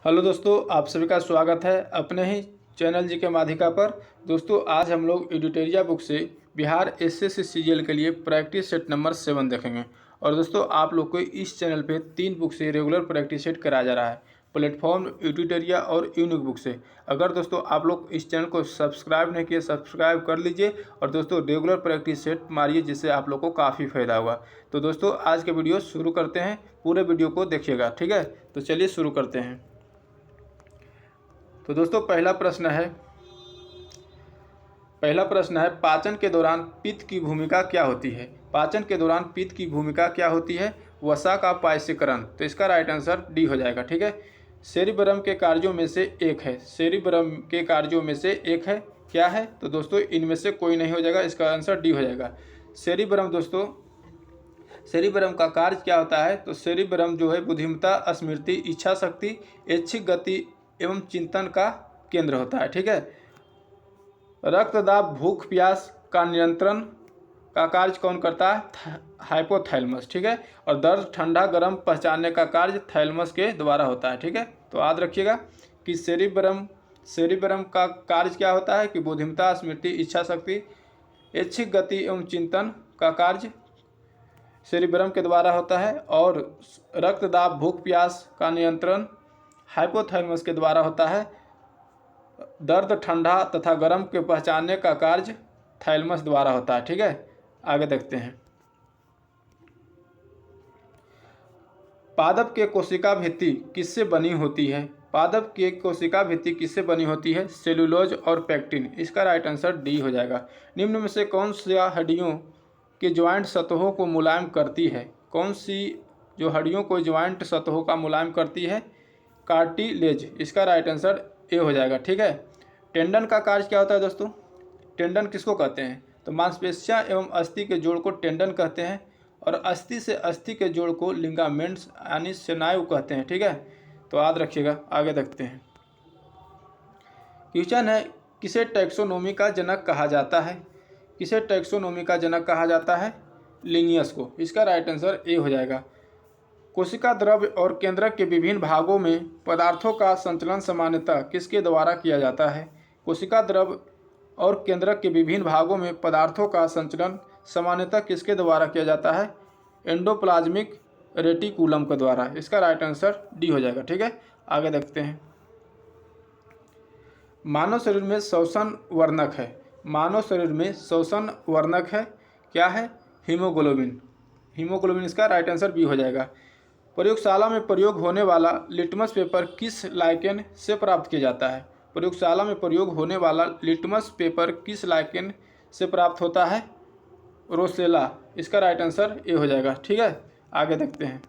Hello दोस्तों, आप सभी का स्वागत है अपने ही चैनल जी के माध्यका पर। दोस्तों, आज हम लोग एडिटोरिया बुक से बिहार एसएससी सीजीएल के लिए प्रैक्टिस सेट नंबर 7 देखेंगे। और दोस्तों, आप लोग को इस चैनल पे 3 बुक से रेगुलर प्रैक्टिस सेट कराया जा रहा है, प्लेटफॉर्म, एडिटोरिया और यूनिक बुक से। अगर दोस्तों आप लोग इस चैनल को सब्सक्राइब नहीं किए, सब्सक्राइब कर लीजिए और दोस्तों रेगुलर प्रैक्टिस सेट मारिए, जिससे आप लोग को काफ़ी फायदा होगा। तो दोस्तों, आज के वीडियो शुरू करते हैं। पूरे वीडियो को देखिएगा, ठीक है। तो चलिए शुरू करते हैं। तो दोस्तों, पहला प्रश्न है पाचन के दौरान पित्त की भूमिका क्या होती है। पाचन के दौरान पित्त की भूमिका क्या होती है? वसा का पायसीकरण। तो इसका राइट आंसर डी हो जाएगा, ठीक है। सेरिब्रम के कार्यों में से एक है। सेरिब्रम के कार्यों में से एक है, क्या है? तो दोस्तों, इनमें से कोई नहीं हो जाएगा, इसका आंसर डी हो जाएगा। सेरिब्रम दोस्तों, सेरिब्रम का कार्य क्या होता है? तो सेरिब्रम जो है बुद्धिमत्ता, स्मृति, इच्छा शक्ति, ऐच्छिक गति एवं चिंतन का केंद्र होता है, ठीक है। रक्तदाब, भूख प्यास का नियंत्रण का कार्य कौन करता है? हाइपोथैलेमस, ठीक है। और दर्द, ठंडा गर्म पहचानने का कार्य थैलेमस के द्वारा होता है, ठीक है। तो याद रखिएगा कि सेरिब्रम का कार्य क्या होता है कि बुद्धिमत्ता, स्मृति, इच्छा शक्ति, ऐच्छिक गति एवं चिंतन का कार्य सेरिब्रम के द्वारा होता है। और रक्तदाब, भूख प्यास का नियंत्रण हाइपोथैलेमस के द्वारा होता है। दर्द, ठंडा तथा गर्म के पहचानने का कार्य थैलेमस द्वारा होता है, ठीक है। आगे देखते हैं। पादप के कोशिका भित्ति किससे बनी होती है? पादप के कोशिका भित्ति किससे बनी होती है? सेलुलोज और पेक्टिन। इसका राइट आंसर डी हो जाएगा। निम्न में से कौन सा हड्डियों के ज्वाइंट सतहों को मुलायम करती है? कौन सी जो हड्डियों को ज्वाइंट सतहों का मुलायम करती है? कार्टिलेज। इसका राइट आंसर ए हो जाएगा, ठीक है। टेंडन का कार्य क्या होता है दोस्तों? टेंडन किसको कहते हैं? तो मांसपेशियां एवं अस्थि के जोड़ को टेंडन कहते हैं और अस्थि से अस्थि के जोड़ को लिगामेंट्स यानी स्नायु कहते हैं, ठीक है। तो याद रखिएगा। आगे देखते हैं। क्वेश्चन है, किसे टैक्सोनॉमी का जनक कहा जाता है? किसे टैक्सोनॉमी का जनक कहा जाता है? लिनियस को। इसका राइट आंसर ए हो जाएगा। कोशिका द्रव्य और केंद्रक के विभिन्न भागों में पदार्थों का संचलन सामान्यतः किसके द्वारा किया जाता है? कोशिका द्रव्य और केंद्रक के विभिन्न भागों में पदार्थों का संचलन सामान्यतः किसके द्वारा किया जाता है? एंडोप्लाज्मिक रेटिकुलम के द्वारा। इसका राइट आंसर डी हो जाएगा, ठीक है। आगे देखते हैं। मानव शरीर में श्वसन वर्णक है। मानव शरीर में श्वसन वर्णक है, क्या है? हीमोग्लोबिन। हीमोग्लोबिन, इसका राइट आंसर बी हो जाएगा। प्रयोगशाला में प्रयोग होने वाला लिटमस पेपर किस लाइकेन से प्राप्त किया जाता है? प्रयोगशाला में प्रयोग होने वाला लिटमस पेपर किस लाइकेन से प्राप्त होता है? रोसेला। इसका राइट आंसर ए हो जाएगा, ठीक है। आगे देखते हैं।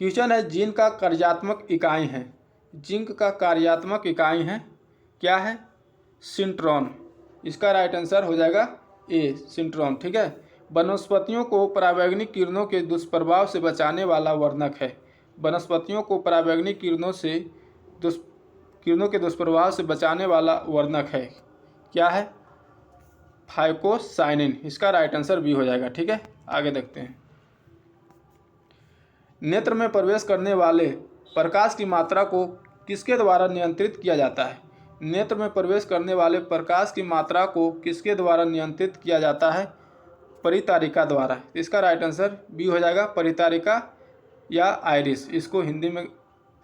क्वेश्चन है, जीन का कार्यात्मक इकाई है। जिंक का कार्यात्मक इकाई है, क्या है? सिंट्रॉन। इसका राइट आंसर हो जाएगा ए, सिंट्रॉन, ठीक है। वनस्पतियों को पराबैंगनी किरणों के दुष्प्रभाव से बचाने वाला वर्णक है। वनस्पतियों को पराबैंगनी किरणों के दुष्प्रभाव से बचाने वाला वर्णक है, क्या है? फाइकोसाइनिन। इसका राइट आंसर बी हो जाएगा, ठीक है। आगे देखते हैं। नेत्र में प्रवेश करने वाले प्रकाश की मात्रा को किसके द्वारा नियंत्रित किया जाता है? नेत्र में प्रवेश करने वाले प्रकाश की मात्रा को किसके द्वारा नियंत्रित किया जाता है? परितारिका द्वारा। इसका राइट आंसर बी हो जाएगा, परितारिका या आइरिस। इसको हिंदी में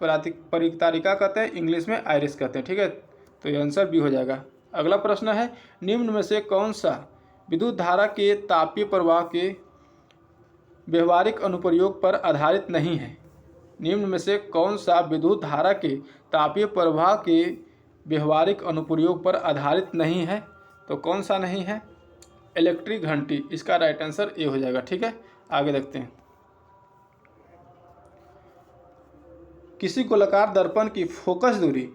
परितारिका कहते हैं, इंग्लिश में आइरिस कहते हैं, ठीक है। तो ये आंसर बी हो जाएगा। अगला प्रश्न है, निम्न में से कौन सा विद्युत धारा के तापीय प्रवाह के व्यवहारिक अनुप्रयोग पर आधारित नहीं है? निम्न में से कौन सा विद्युत धारा के तापीय प्रवाह के व्यवहारिक अनुप्रयोग पर आधारित नहीं है? तो कौन सा नहीं है? इलेक्ट्रिक घंटी। इसका राइट आंसर ए हो जाएगा, ठीक है। आगे देखते हैं। किसी गोलाकार दर्पण की फोकस दूरी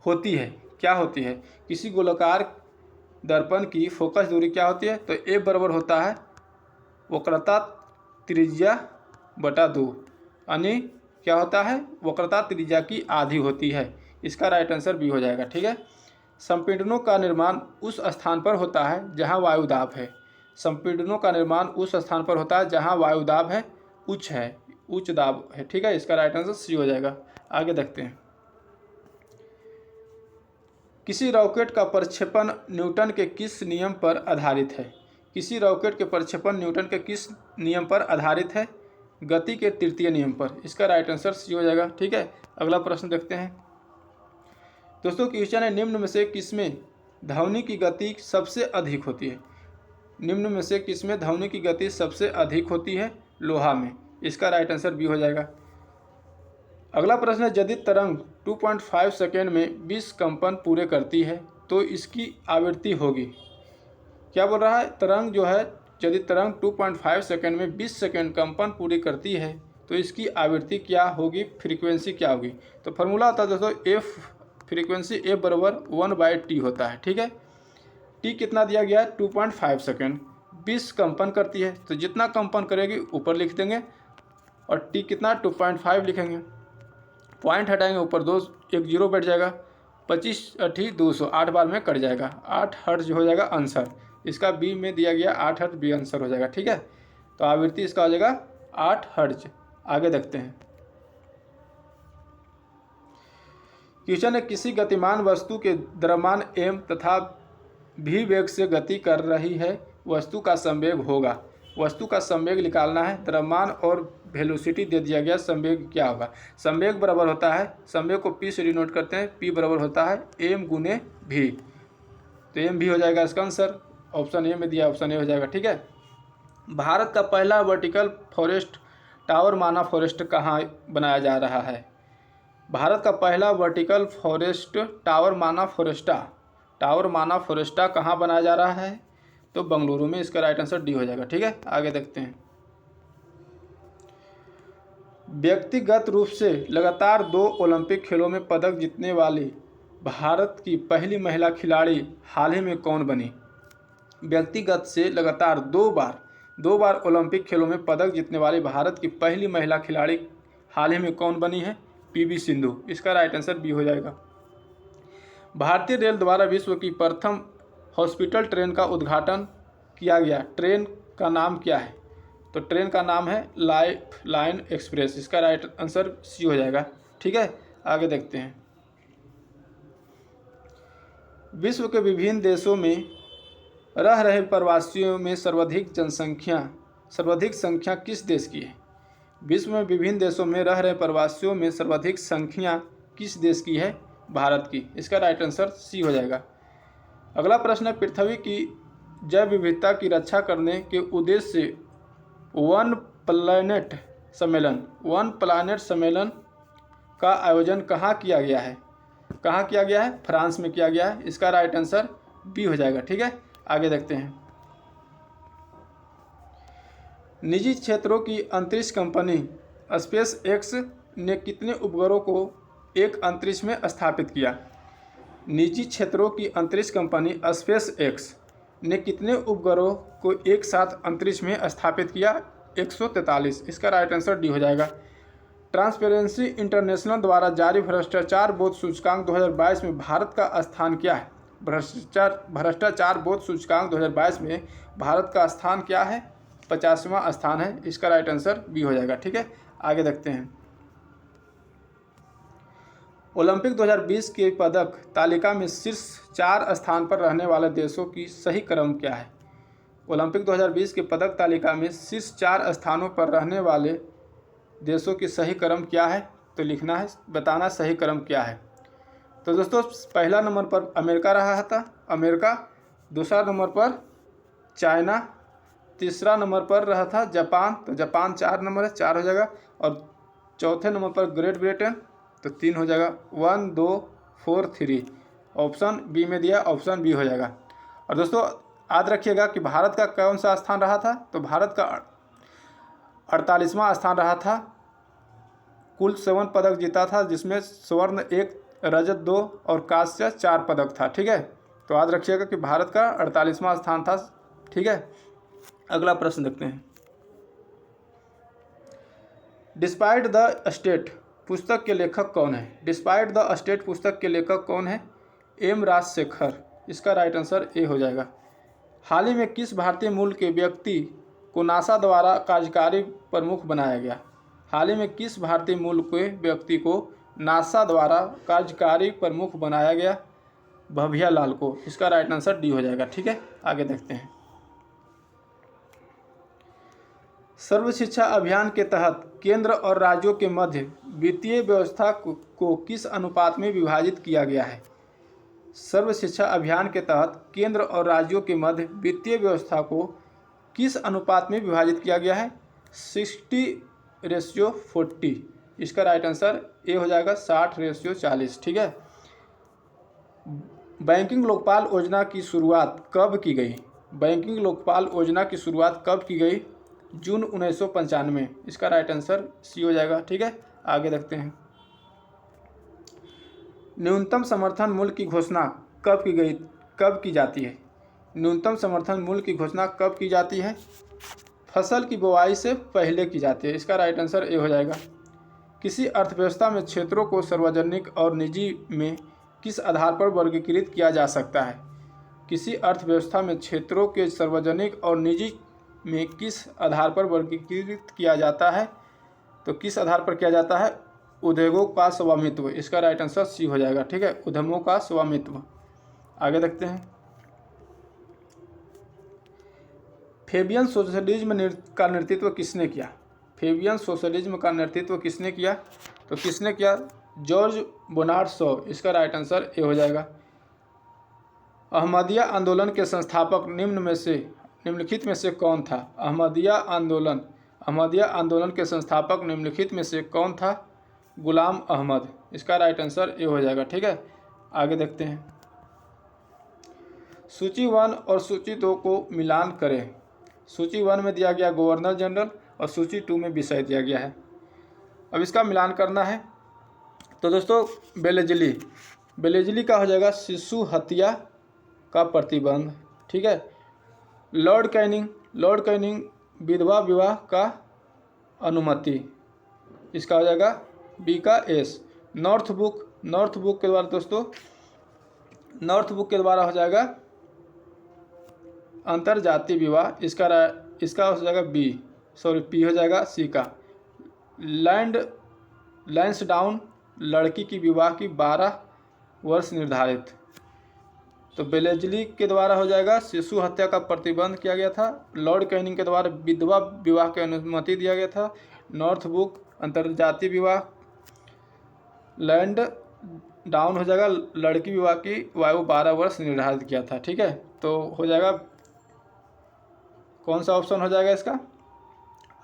होती है, क्या होती है? किसी गोलाकार दर्पण की फोकस दूरी क्या होती है? तो ए बराबर होता है वक्रता त्रिज्या बटा 2, यानी क्या होता है? वक्रता त्रिज्या की आधी होती है। इसका राइट आंसर बी हो जाएगा, ठीक है। संपीड़नों का निर्माण उस स्थान पर होता है जहां वायुदाब है। संपीड़नों का निर्माण उस स्थान पर होता है जहां वायुदाब है, उच्च है। उच्च दाब है। ठीक है, इसका राइट आंसर सी हो जाएगा। आगे देखते हैं। किसी रॉकेट का प्रक्षेपण न्यूटन के किस नियम पर आधारित है? किसी रॉकेट के प्रक्षेपण न्यूटन के किस नियम पर आधारित है? गति के तृतीय नियम पर। इसका राइट आंसर सी हो जाएगा। ठीक है, अगला प्रश्न देखते हैं। दोस्तों, क्वेश्चन है, निम्न में से किसमें ध्वनि की गति सबसे अधिक होती है? निम्न में से किसमें ध्वनि की गति सबसे अधिक होती है? लोहा में। इसका राइट आंसर बी हो जाएगा। अगला प्रश्न है, यदि तरंग 2.5 सेकेंड में 20 कंपन पूरे करती है तो इसकी आवृत्ति होगी। क्या बोल रहा है? तरंग जो है, यदि तरंग 2.5 सेकेंड में 20 सेकेंड कंपन पूरी करती है तो इसकी आवृत्ति क्या होगी, फ्रीक्वेंसी क्या होगी? तो फार्मूला होता है दोस्तों, एफ फ्रीक्वेंसी एफ बराबर 1/t होता है। ठीक है, टी कितना दिया गया है? 2.5 सेकेंड। 20 कंपन करती है तो जितना कंपन करेगी ऊपर लिख देंगे, और टी कितना 2.5 लिखेंगे, पॉइंट हटाएंगे, ऊपर 2 एक जीरो बैठ जाएगा, 25 × 200 8 बार में कट जाएगा, 8 हर्ट्ज हो जाएगा आंसर। इसका बी में दिया गया 8 हर्ट्ज, बी आंसर हो जाएगा। ठीक है, तो आवृत्ति इसका हो जाएगा 8 हर्ट्ज। आगे देखते हैं। क्वेश्चन है, किसी गतिमान वस्तु के द्रव्यमान m तथा v वेग से गति कर रही है वस्तु का संवेग होगा। वस्तु का संवेग निकालना है, द्रव्यमान और वेलोसिटी दे दिया गया, संवेग क्या होगा? संवेग बराबर होता है, संवेग को p से डिनोट करते हैं, p बराबर होता है m × v, तो m भी हो जाएगा इसका आंसर। ऑप्शन ए में दिया, ऑप्शन ए हो जाएगा। ठीक है, भारत का पहला वर्टिकल फॉरेस्ट टावर माना फॉरेस्ट कहाँ बनाया जा रहा है? भारत का पहला वर्टिकल फॉरेस्ट टावर माना फोरेस्टा कहाँ बनाया जा रहा है? तो बेंगलुरु में। इसका राइट आंसर डी हो जाएगा। ठीक है, आगे देखते हैं। व्यक्तिगत रूप से लगातार 2 ओलंपिक खेलों में पदक जीतने वाली भारत की पहली महिला खिलाड़ी हाल ही में कौन बनी? व्यक्तिगत से लगातार 2 बार ओलंपिक खेलों में पदक जीतने वाली भारत की पहली महिला खिलाड़ी हाल ही में कौन बनी है? पीवी सिंधु। इसका राइट आंसर बी हो जाएगा। भारतीय रेल द्वारा विश्व की प्रथम हॉस्पिटल ट्रेन का उद्घाटन किया गया, ट्रेन का नाम क्या है? तो ट्रेन का नाम है लाइफ लाइन एक्सप्रेस। इसका राइट आंसर सी हो जाएगा। ठीक है, आगे देखते हैं। विश्व के विभिन्न देशों में रह रहे प्रवासियों में सर्वाधिक संख्या किस देश की है? विश्व में विभिन्न देशों में रह रहे प्रवासियों में सर्वाधिक संख्या किस देश की है? भारत की। इसका राइट आंसर सी हो जाएगा। अगला प्रश्न है, पृथ्वी की जैव विविधता की रक्षा करने के उद्देश्य से वन प्लैनेट सम्मेलन का आयोजन कहाँ किया गया है? फ्रांस में किया गया है। इसका राइट आंसर बी हो जाएगा। ठीक है, आगे देखते हैं। निजी क्षेत्रों की अंतरिक्ष कंपनी स्पेस एक्स ने कितने उपग्रहों को एक अंतरिक्ष में स्थापित किया? निजी क्षेत्रों की अंतरिक्ष कंपनी स्पेस एक्स ने कितने उपग्रहों को एक साथ अंतरिक्ष में स्थापित किया? 143। इसका राइट आंसर डी हो जाएगा। ट्रांसपेरेंसी इंटरनेशनल द्वारा जारी भ्रष्टाचार बोध सूचकांक 2022 में भारत का स्थान क्या है? भ्रष्टाचार बोध सूचकांक 2022 में भारत का स्थान क्या है? 50वां स्थान है। इसका राइट आंसर बी हो जाएगा। ठीक है, आगे देखते हैं। ओलंपिक 2020 के पदक तालिका में शीर्ष 4 स्थान पर रहने वाले देशों की सही क्रम क्या है? ओलंपिक 2020 के पदक तालिका में शीर्ष 4 स्थानों पर रहने वाले देशों की सही क्रम क्या है? तो लिखना है, बताना सही क्रम क्या है। तो दोस्तों, पहला नंबर पर अमेरिका रहा था, दूसरा नंबर पर चाइना, तीसरा नंबर पर रहा था जापान, तो जापान 4 नंबर है, 4 हो जाएगा, और चौथे नंबर पर ग्रेट ब्रिटेन, तो 3 हो जाएगा। 1 2 4 3 ऑप्शन बी में दिया, ऑप्शन बी हो जाएगा। और दोस्तों याद रखिएगा कि भारत का कौन सा स्थान रहा था? तो भारत का 48वां स्थान रहा था। कुल 7 पदक जीता था, जिसमें स्वर्ण 1, रजत 2 और कांस्य 4 पदक था। ठीक है, तो याद रखिएगा कि भारत का 48वां स्थान था। ठीक है, अगला प्रश्न देखते हैं। डिस्पाइट द स्टेट पुस्तक के लेखक कौन है? डिस्पाइट द स्टेट पुस्तक के लेखक कौन है? एम राजशेखर। इसका राइट आंसर ए हो जाएगा। हाल ही में किस भारतीय मूल के व्यक्ति को नासा द्वारा कार्यकारी प्रमुख बनाया गया? हाल ही में किस भारतीय मूल के व्यक्ति को नासा द्वारा कार्यकारी प्रमुख बनाया गया? भविया लाल को। इसका राइट आंसर डी हो जाएगा। ठीक है, आगे देखते हैं। सर्व शिक्षा अभियान के तहत केंद्र और राज्यों के मध्य वित्तीय व्यवस्था को किस अनुपात में विभाजित किया गया है? सर्व शिक्षा अभियान के तहत केंद्र और राज्यों के मध्य वित्तीय व्यवस्था को किस अनुपात में विभाजित किया गया है? 60:40। इसका राइट आंसर ए हो जाएगा 60:40। ठीक है। बैंकिंग लोकपाल योजना की शुरुआत कब की गई? बैंकिंग लोकपाल योजना की शुरुआत कब की गई? जून 1995। इसका राइट आंसर सी हो जाएगा। ठीक है, आगे देखते हैं। न्यूनतम समर्थन मूल्य की घोषणा कब की जाती है? न्यूनतम समर्थन मूल्य की घोषणा कब की जाती है? फसल की बुवाई से पहले की जाती है। इसका राइट आंसर ए हो जाएगा। किसी अर्थव्यवस्था में क्षेत्रों को सार्वजनिक और निजी में किस आधार पर वर्गीकृत किया जा सकता है? किसी अर्थव्यवस्था में क्षेत्रों के सार्वजनिक और निजी में किस आधार पर वर्गीकृत किया जाता है? तो किस आधार पर किया जाता है? उद्योगों का स्वामित्व। इसका राइट आंसर सी हो जाएगा। ठीक है, उद्यमों का स्वामित्व। आगे देखते हैं। फेबियन सोशलिज्म का नेतृत्व किसने किया? फेबियन सोशलिज्म का नेतृत्व किसने किया? तो किसने किया? जॉर्ज बोनार्ड शॉ। इसका राइट आंसर ए हो जाएगा। अहमदिया आंदोलन के संस्थापक निम्नलिखित में से कौन था? अहमदिया आंदोलन के संस्थापक निम्नलिखित में से कौन था? गुलाम अहमद। इसका राइट आंसर ए हो जाएगा। ठीक है, आगे देखते हैं। सूची 1 और सूची 2 को मिलान करें। सूची 1 में दिया गया गवर्नर जनरल और सूची 2 में विषय दिया गया है। अब इसका मिलान करना है। तो दोस्तों बेलेजली का हो जाएगा शिशु हत्या का प्रतिबंध। ठीक है। लॉर्ड कैनिंग विधवा विवाह का अनुमति। इसका हो जाएगा बी का एस। नॉर्थ बुक के द्वारा दोस्तों हो जाएगा अंतरजातीय विवाह। इसका हो जाएगा पी हो जाएगा सी का। लैंसडाउन लड़की की विवाह की 12 वर्ष निर्धारित। तो बेलेजली के द्वारा हो जाएगा शिशु हत्या का प्रतिबंध किया गया था। लॉर्ड कैनिंग के द्वारा विधवा विवाह की अनुमति दिया गया था। नॉर्थ बुक अंतरजातीय विवाह। लैंड डाउन हो जाएगा लड़की विवाह की आयु 12 वर्ष निर्धारित किया था। ठीक है, तो हो जाएगा कौन सा ऑप्शन हो जाएगा इसका?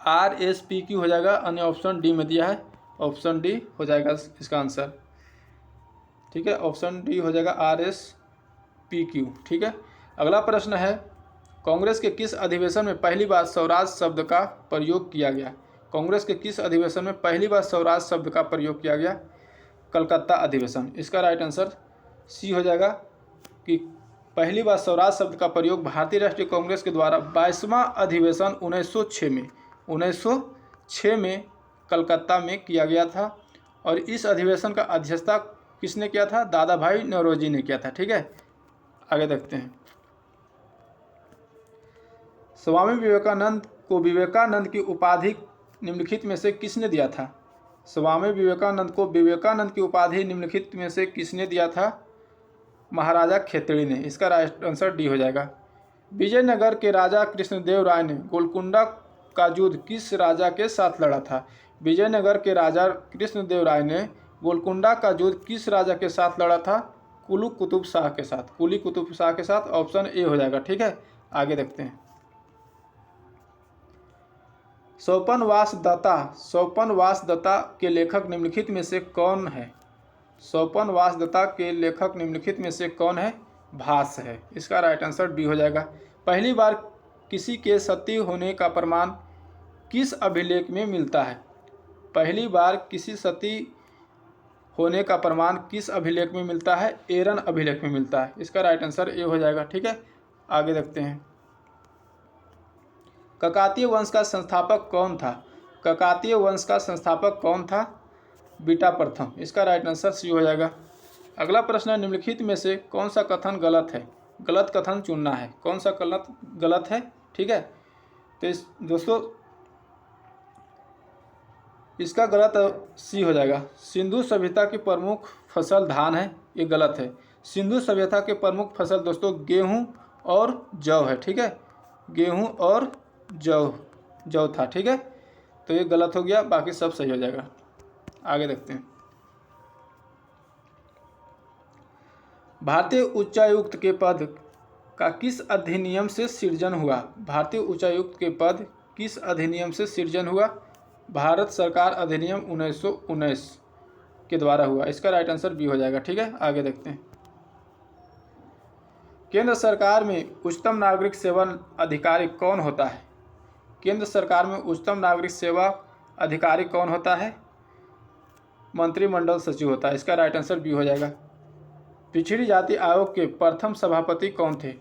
RSPQ हो जाएगा। अन्य ऑप्शन डी में दिया है, ऑप्शन डी हो जाएगा इसका आंसर। ठीक है, ऑप्शन डी हो जाएगा RSPQ। ठीक है, अगला प्रश्न है कांग्रेस के किस अधिवेशन में पहली बार स्वराज शब्द का प्रयोग किया गया? कांग्रेस के किस अधिवेशन में पहली बार स्वराज शब्द का प्रयोग किया गया? कलकत्ता अधिवेशन। इसका राइट आंसर सी हो जाएगा कि पहली बार स्वराज शब्द का प्रयोग भारतीय राष्ट्रीय कांग्रेस के द्वारा 22वां अधिवेशन 1906 में कलकत्ता में किया गया था। और इस अधिवेशन का अध्यक्षता किसने किया था? दादा भाई नौरोजी ने किया था। ठीक है, आगे देखते हैं। स्वामी विवेकानंद को विवेकानंद की उपाधि निम्नलिखित में से किसने दिया था? स्वामी विवेकानंद को विवेकानंद की उपाधि निम्नलिखित में से किसने दिया था? महाराजा खेतड़ी ने। इसका राइट आंसर डी हो जाएगा। विजयनगर के राजा कृष्णदेव राय ने गोलकुंडा का युद्ध किस राजा के साथ लड़ा था? विजयनगर के राजा कृष्णदेव राय ने गोलकुंडा का युद्ध किस राजा के साथ लड़ा था? कुली कुतुब शाह के साथ। ऑप्शन ए हो जाएगा। ठीक है, आगे देखते हैं। स्वपनवास दत्ता के लेखक निम्नलिखित में से कौन है? स्वपनवास दत्ता के लेखक निम्नलिखित में से कौन है? भास है। इसका राइट आंसर डी हो जाएगा। पहली बार किसी के सती होने का प्रमाण किस अभिलेख में मिलता है? पहली बार किसी सती होने का प्रमाण किस अभिलेख में मिलता है? एरन अभिलेख में मिलता है। इसका राइट आंसर ए हो जाएगा। ठीक है, आगे देखते हैं। ककातीय वंश का संस्थापक कौन था? बीटा प्रथम। इसका राइट आंसर सी हो जाएगा। अगला प्रश्न है निम्नलिखित में से कौन सा कथन गलत है? गलत कथन चुनना है। कौन सा गलत है? ठीक है, तो दोस्तों इसका गलत सी हो जाएगा। सिंधु सभ्यता की प्रमुख फसल धान है, ये गलत है। सिंधु सभ्यता के प्रमुख फसल दोस्तों गेहूं और जौ है, ठीक है, गेहूं और जौ था, ठीक है, तो ये गलत हो गया, बाकी सब सही हो जाएगा। आगे देखते हैं। भारतीय उच्चायुक्त के पद का किस अधिनियम से सृजन हुआ? भारतीय उच्चायुक्त के पद किस अधिनियम से सृजन हुआ? भारत सरकार अधिनियम 1919 के द्वारा हुआ। इसका राइट आंसर बी हो जाएगा, ठीक है। आगे देखते हैं। केंद्र सरकार में उच्चतम नागरिक सेवा अधिकारी कौन होता है? केंद्र सरकार में उच्चतम नागरिक सेवा अधिकारी कौन होता है? मंत्रिमंडल सचिव होता है। इसका राइट आंसर बी हो जाएगा। पिछड़ी जाति आयोग के प्रथम सभापति कौन थे?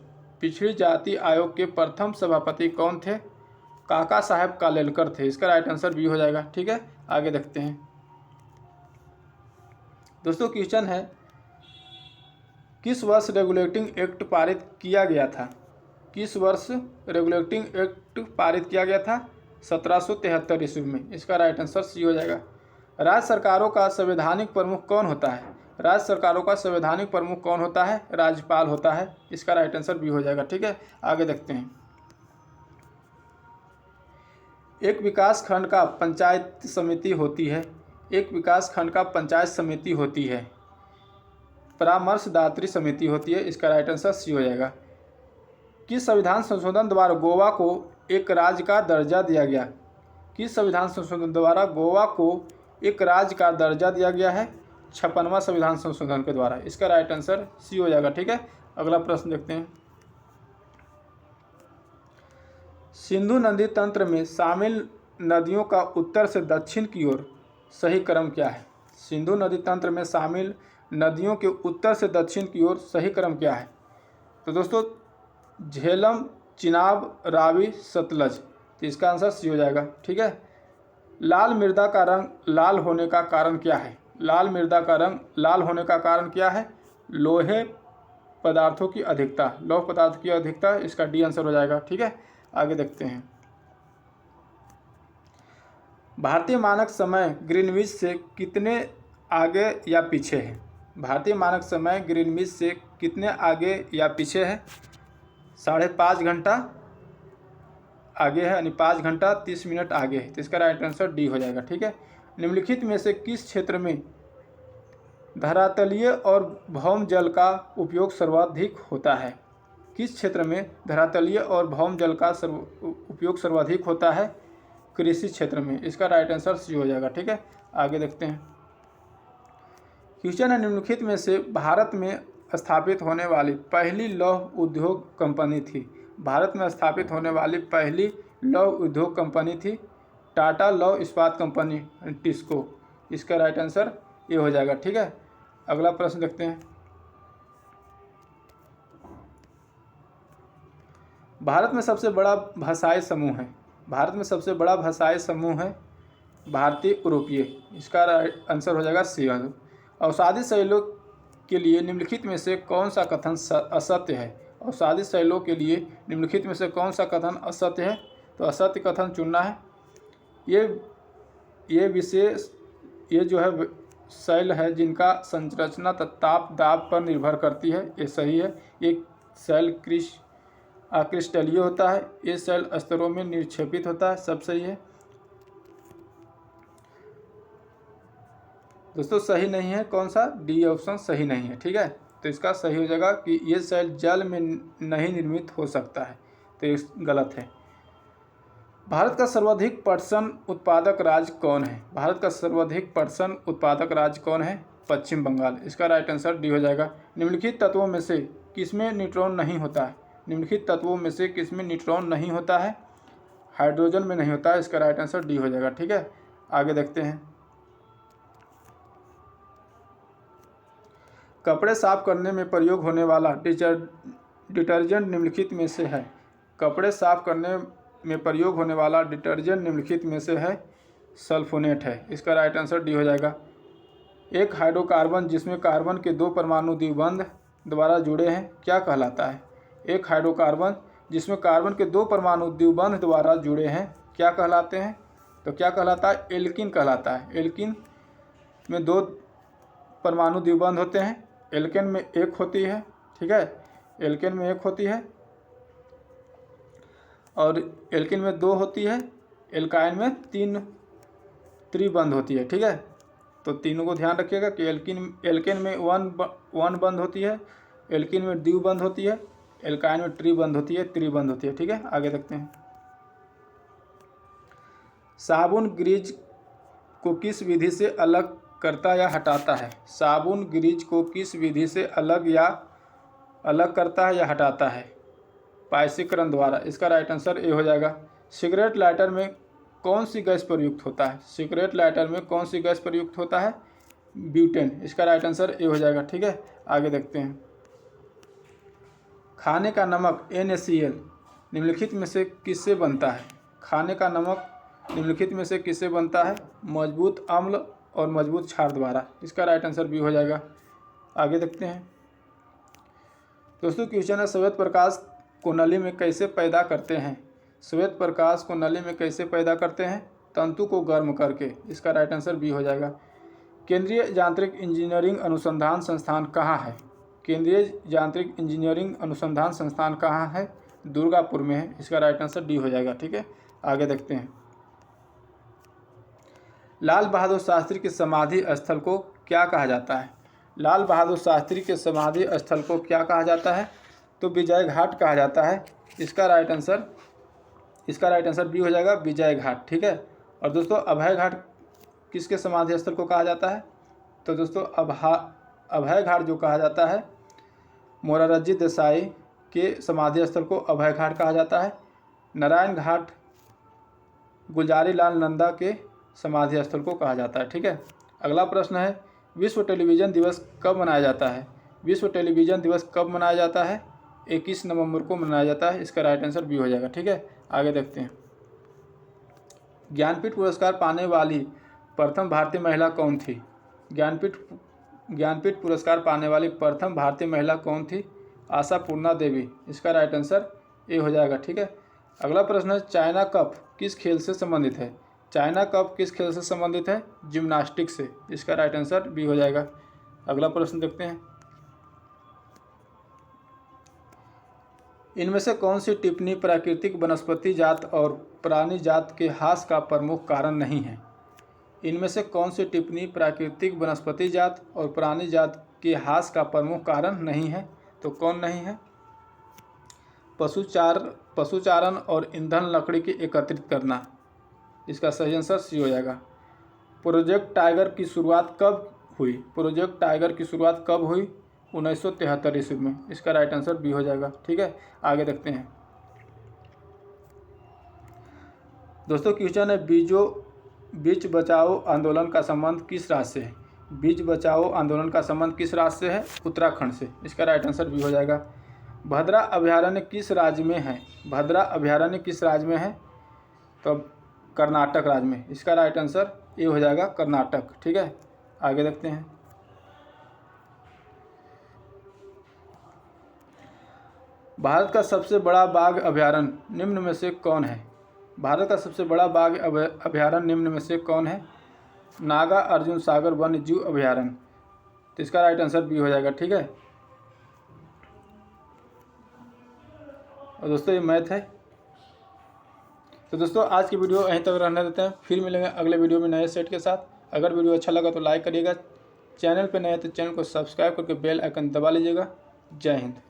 पिछड़ी जाति आयोग के प्रथम सभापति कौन थे? काका साहब कालेलकर थे। इसका राइट आंसर बी हो जाएगा, ठीक है। आगे देखते हैं दोस्तों। क्वेश्चन है, किस वर्ष रेगुलेटिंग एक्ट पारित किया गया था? किस वर्ष रेगुलेटिंग एक्ट पारित किया गया था? 1773 ईस्वी में। इसका राइट आंसर सी हो जाएगा। राज्य सरकारों का संवैधानिक प्रमुख कौन होता है? राज्य सरकारों का संवैधानिक प्रमुख कौन होता है? राज्यपाल होता है। इसका राइट आंसर बी हो जाएगा, ठीक है। आगे देखते हैं। एक विकास खंड का पंचायत समिति होती है। एक विकास खंड का पंचायत समिति होती है। परामर्शदात्री समिति होती है। इसका राइट आंसर सी हो जाएगा। किस संविधान संशोधन द्वारा गोवा को एक राज्य का दर्जा दिया गया? किस संविधान संशोधन द्वारा गोवा को एक राज्य का दर्जा दिया गया है? 56वां संविधान संशोधन के द्वारा। इसका राइट आंसर सी हो जाएगा, ठीक है। अगला प्रश्न देखते हैं। सिंधु नदी तंत्र में शामिल नदियों का उत्तर से दक्षिण की ओर सही क्रम क्या है? सिंधु नदी तंत्र में शामिल नदियों के उत्तर से दक्षिण की ओर सही क्रम क्या है? तो दोस्तों झेलम, चिनाब, रावी, सतलज। तो इसका आंसर सी हो जाएगा, ठीक है। लाल मृदा का रंग लाल होने का कारण क्या है? लाल मृदा का रंग लाल होने का कारण क्या है? लोहे पदार्थों की अधिकता, लौह पदार्थ की अधिकता। इसका डी आंसर हो जाएगा, ठीक है। आगे देखते हैं। भारतीय मानक समय ग्रीनविच से कितने आगे या पीछे है? भारतीय मानक समय ग्रीनविच से कितने आगे या पीछे है? 5.5 घंटा आगे है, यानी 5 घंटा 30 मिनट आगे है। तो इसका राइट आंसर डी हो जाएगा, ठीक है। निम्नलिखित में से किस क्षेत्र में धरातलीय और भौम जल का उपयोग सर्वाधिक होता है? किस क्षेत्र में धरातलीय और भौम जल का उपयोग सर्वाधिक होता है? कृषि क्षेत्र में। इसका राइट आंसर सी हो जाएगा, ठीक है। आगे देखते हैं। क्वेश्चन है, निम्नलिखित में से भारत में स्थापित होने वाली पहली लौह उद्योग कंपनी थी? भारत में स्थापित होने वाली पहली लौह उद्योग कंपनी थी टाटा लौह इस्पात कंपनी, टिस्को। इसका राइट आंसर ये हो जाएगा, ठीक है। अगला प्रश्न देखते हैं। भारत में सबसे बड़ा भाषाई समूह है? भारत में सबसे बड़ा भाषाई समूह है भारतीय यूरोपीय। इसका राइट आंसर हो जाएगा सी। अवसादी शैलों के लिए निम्नलिखित में से कौन सा कथन असत्य है? अवसादी शैलों के लिए निम्नलिखित में से कौन सा कथन असत्य है? तो असत्य कथन चुनना है। ये विशेष ये जो है शैल है जिनका संरचना ताप दाब पर निर्भर करती है, ये सही है। ये शैल क्रिस्टलीय होता है। ये शैल स्तरों में निक्षेपित होता है, सब सही है। दोस्तों सही नहीं है कौन सा? डी ऑप्शन सही नहीं है, ठीक है। तो इसका सही हो जाएगा कि ये शैल जल में नहीं निर्मित हो सकता है, तो ये गलत है। भारत का सर्वाधिक पटसन उत्पादक राज्य कौन है? भारत का सर्वाधिक पटसन उत्पादक राज्य कौन है? पश्चिम बंगाल। इसका राइट आंसर डी हो जाएगा। निम्नलिखित तत्वों में से किसमें न्यूट्रॉन नहीं होता है? निम्नलिखित तत्वों में से किसमें न्यूट्रॉन नहीं होता है? हाइड्रोजन में नहीं होता है। इसका राइट आंसर डी हो जाएगा, ठीक है। आगे देखते हैं। कपड़े साफ करने में प्रयोग होने वाला डिटर्जेंट निम्नलिखित में से है? कपड़े साफ करने में प्रयोग होने वाला डिटर्जेंट निम्नलिखित में से है? सल्फोनेट है। इसका राइट आंसर डी हो जाएगा। एक हाइड्रोकार्बन जिसमें कार्बन के 2 परमाणु द्विबंध द्वारा जुड़े हैं क्या कहलाता है? एक हाइड्रोकार्बन जिसमें कार्बन के 2 परमाणु द्विबंध द्वारा जुड़े हैं क्या कहलाते हैं? तो क्या कहलाता है? एल्किन कहलाता है। एल्किन में 2 परमाणु द्विबंध होते हैं, एल्केन में 1 होती है, ठीक है, एल्केन में 1 होती है और एल्किन में 2 होती है, एल्काइन में 3 त्रिबंध होती है, ठीक है। तो तीनों को ध्यान रखिएगा कि एल्केन में 1 बंध होती है, एल्किन में द्विबंध होती है, एल्काइन में त्रिबंध होती है, त्रिबंध होती है, ठीक है। आगे देखते हैं। साबुन ग्रीज को किस विधि से अलग करता या हटाता है? साबुन ग्रीज को किस विधि से अलग करता है या हटाता है? पायसीकरण द्वारा। इसका राइट आंसर ए हो जाएगा। सिगरेट लाइटर में कौन सी गैस प्रयुक्त होता है? सिगरेट लाइटर में कौन सी गैस प्रयुक्त होता है? ब्यूटेन। इसका राइट आंसर ए हो जाएगा, ठीक है। आगे देखते हैं। खाने का नमक NaCl निम्नलिखित में से किससे बनता है? खाने का नमक निम्नलिखित में से किससे बनता है? मजबूत अम्ल और मजबूत क्षार द्वारा। इसका राइट आंसर बी हो जाएगा। आगे देखते हैं। दोस्तों क्वेश्चन है, श्वेत प्रकाश को नली में कैसे पैदा करते हैं? श्वेत प्रकाश को नली में कैसे पैदा करते हैं? तंतु को गर्म करके। इसका राइट आंसर बी हो जाएगा। केंद्रीय यांत्रिक इंजीनियरिंग अनुसंधान संस्थान कहाँ है? केंद्रीय यांत्रिक इंजीनियरिंग अनुसंधान संस्थान कहाँ है? दुर्गापुर में है। इसका राइट आंसर डी हो जाएगा, ठीक है। आगे देखते हैं। लाल बहादुर शास्त्री के समाधि स्थल को क्या कहा जाता है? लाल बहादुर शास्त्री के समाधि स्थल को क्या कहा जाता है? तो विजय घाट कहा जाता है। इसका राइट आंसर बी हो जाएगा, विजय घाट, ठीक है। और दोस्तों अभय घाट किसके समाधि स्थल को कहा जाता है? तो दोस्तों अभय घाट जो कहा जाता है, मोरारजी देसाई के समाधि स्थल को अभय घाट कहा जाता है। नारायण घाट गुलजारी लाल नंदा के समाधि स्थल को कहा जाता है, ठीक है। अगला प्रश्न है, विश्व टेलीविज़न दिवस कब मनाया जाता है? विश्व टेलीविज़न दिवस कब मनाया जाता है? 21 नवंबर को मनाया जाता है। इसका राइट आंसर बी हो जाएगा, ठीक है। आगे देखते हैं। ज्ञानपीठ पुरस्कार पाने वाली प्रथम भारतीय महिला कौन थी? ज्ञानपीठ पुरस्कार पाने वाली प्रथम भारतीय महिला कौन थी? आशापूर्णा देवी। इसका राइट आंसर ए हो जाएगा, ठीक है। अगला प्रश्न है, चाइना कप किस खेल से संबंधित है? चाइना कप किस खेल से संबंधित है? जिम्नास्टिक्स से। इसका राइट आंसर बी हो जाएगा। अगला प्रश्न देखते हैं। इनमें से कौन सी टिप्पणी प्राकृतिक वनस्पति जात और प्राणी जात के ह्रास का प्रमुख कारण नहीं है? इनमें से कौन सी टिप्पणी प्राकृतिक वनस्पति जात और प्राणी जात के ह्रास का प्रमुख कारण नहीं है? तो कौन नहीं है? पशुचारण और ईंधन लकड़ी की एकत्रित करना। इसका सही आंसर सी हो जाएगा। प्रोजेक्ट टाइगर की शुरुआत कब हुई? प्रोजेक्ट टाइगर की शुरुआत कब हुई? 1973 ईस्वी में। इसका राइट आंसर बी हो जाएगा, ठीक है। आगे देखते हैं। दोस्तों क्वेश्चन है, बीज बचाओ आंदोलन का संबंध किस राज्य से है? बीज बचाओ आंदोलन का संबंध किस राज्य से है? उत्तराखंड से। इसका राइट आंसर बी हो जाएगा। भद्रा अभयारण्य किस राज्य में है? भद्रा अभयारण्य किस राज्य में है? तो कर्नाटक राज्य में। इसका राइट आंसर ए हो जाएगा, कर्नाटक, ठीक है। आगे देखते हैं। भारत का सबसे बड़ा बाघ अभयारण्य निम्न में से कौन है? भारत का सबसे बड़ा बाघ अभयारण्य निम्न में से कौन है? नागा अर्जुन सागर वन्य जीव अभयारण्य। तो इसका राइट आंसर बी हो जाएगा, ठीक है। और दोस्तों ये मैथ है। तो दोस्तों आज की वीडियो यहीं तक रहने देते हैं, फिर मिलेंगे अगले वीडियो में नए सेट के साथ। अगर वीडियो अच्छा लगा तो लाइक करिएगा, चैनल पर नए तो चैनल को सब्सक्राइब करके बेल आइकन दबा लीजिएगा। जय हिंद।